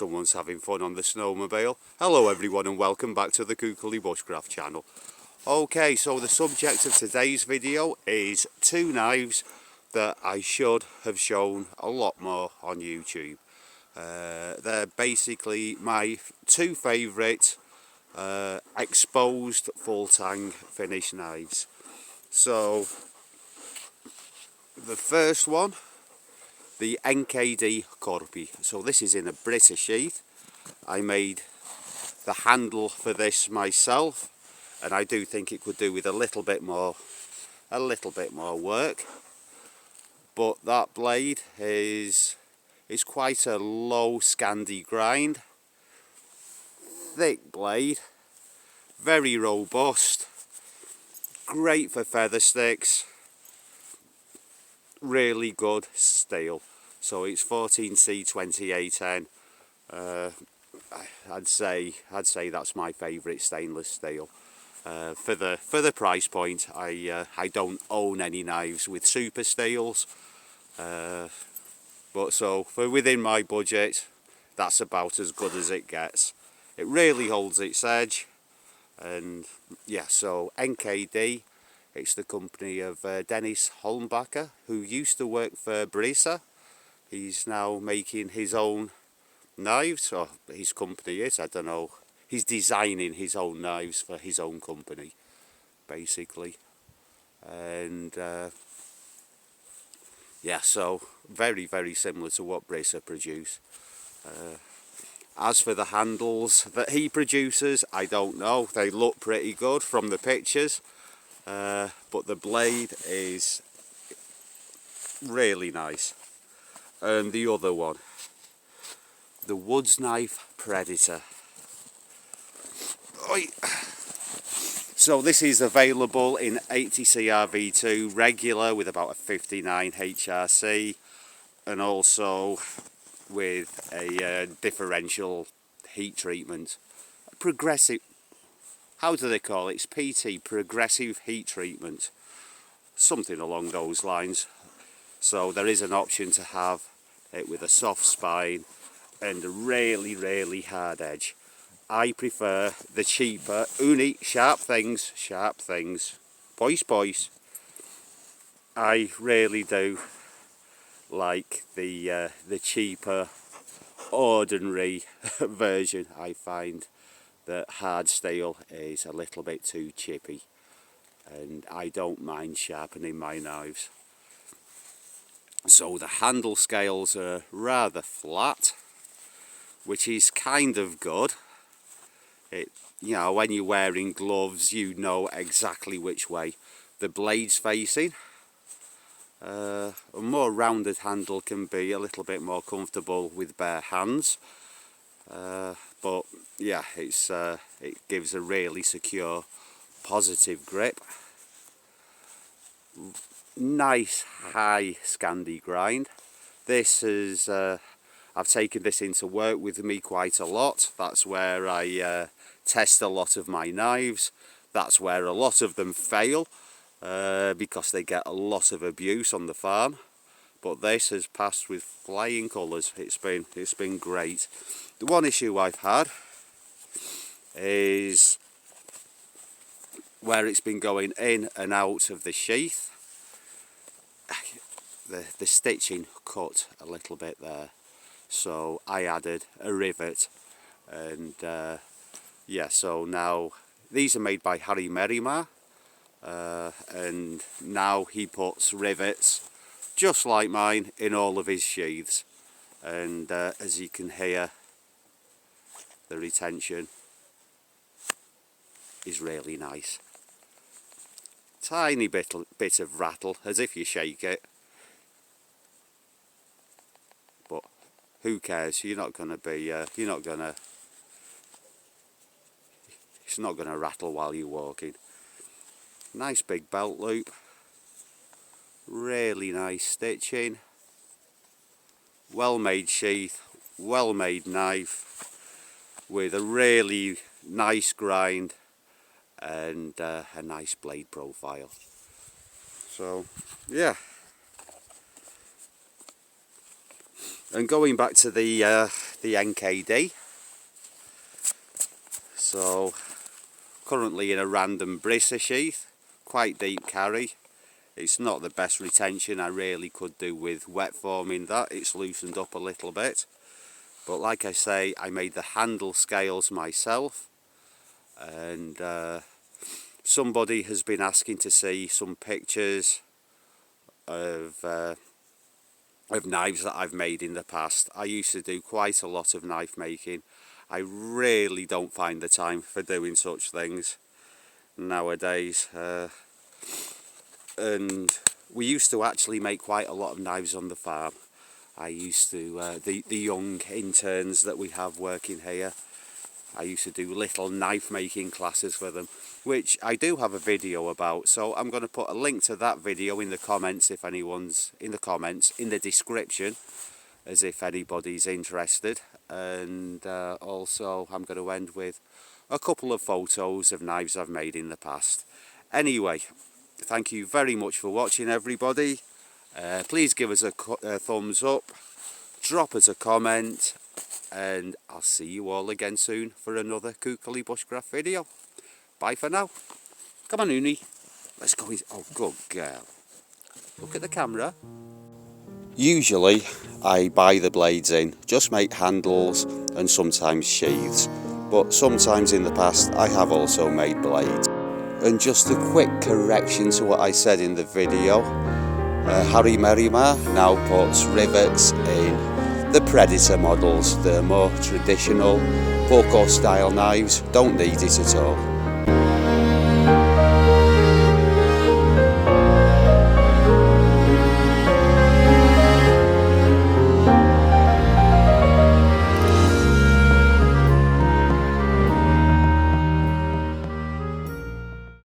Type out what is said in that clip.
someone's having fun on the snowmobile. Hello everyone and welcome back to the Kukerly Bushcraft channel. Okay, so the subject of today's video is two knives that I should have shown a lot more on YouTube. They're basically my two favourite exposed full tang finish knives. So the first one, the NKD Knife. So this is in a British sheath. I made the handle for this myself, and I do think it could do with a little bit more work. But that blade is quite a low Scandi grind, thick blade, very robust, great for feather sticks, really good steel. So it's 14C28N. I'd say that's my favourite stainless steel. For the price point, I don't own any knives with super steels, but so for within my budget, that's about as good as it gets. It really holds its edge, and yeah. So NKD, it's the company of Dennis Holmbacher, who used to work for Brisa. He's now making his own knives, or his company is, I don't know. He's designing his own knives for his own company, basically. And yeah, so very, very similar to what Brisa produce. As for the handles that he produces, I don't know. They look pretty good from the pictures, but the blade is really nice. And the other one, the Woods Knife Predator. So this is available in 80 CRV2 regular with about a 59 HRC, and also with a differential heat treatment. Progressive, how do they call it? It's PT, progressive heat treatment. Something along those lines. So there is an option to have it with a soft spine and a really, really hard edge. I prefer the cheaper uni sharp things. Poise. I really do like the cheaper, ordinary version. I find that hard steel is a little bit too chippy, and I don't mind sharpening my knives. So the handle scales are rather flat, which is kind of good. You know, when you're wearing gloves, you know exactly which way the blade's facing. A more rounded handle can be a little bit more comfortable with bare hands, but yeah, it gives a really secure, positive grip. Nice high Scandi grind. This is I've taken this into work with me quite a lot. That's where I test a lot of my knives. That's where a lot of them fail because they get a lot of abuse on the farm. But this has passed with flying colours. It's been great. The one issue I've had is where it's been going in and out of the sheath. The stitching cut a little bit there, so I added a rivet, and yeah, so now these are made by Harry Merrimar, and now he puts rivets just like mine in all of his sheaths, and as you can hear, the retention is really nice. Tiny bit of rattle as if you shake it, but who cares? It's not going to rattle while you're walking. Nice big belt loop, really nice stitching, well made sheath, well made knife with a really nice grind and a nice blade profile. So yeah, and going back to the the NKD. So currently in a random bristle sheath, quite deep carry. It's not the best retention. I really could do with wet forming that. It's loosened up a little bit. But like I say, I made the handle scales myself, and somebody has been asking to see some pictures of knives that I've made in the past. I used to do quite a lot of knife making. I really don't find the time for doing such things nowadays. And we used to actually make quite a lot of knives on the farm. I used to, the young interns that we have working here, I used to do little knife making classes for them, which I do have a video about, so I'm going to put a link to that video in the comments if anyone's in the description, as if anybody's interested. And also I'm going to end with a couple of photos of knives I've made in the past. Anyway, thank you very much for watching, everybody. Please give us a thumbs up, drop us a comment, and I'll see you all again soon for another Kukuli Bushcraft video. Bye for now. Come on, Uni. Let's go. Oh, good girl. Look at the camera. Usually, I buy the blades in, just make handles and sometimes sheaths. But sometimes in the past, I have also made blades. And just a quick correction to what I said in the video. Harry Merrimar now puts rivets in the Predator models. The more traditional Poco style knives don't need it at all.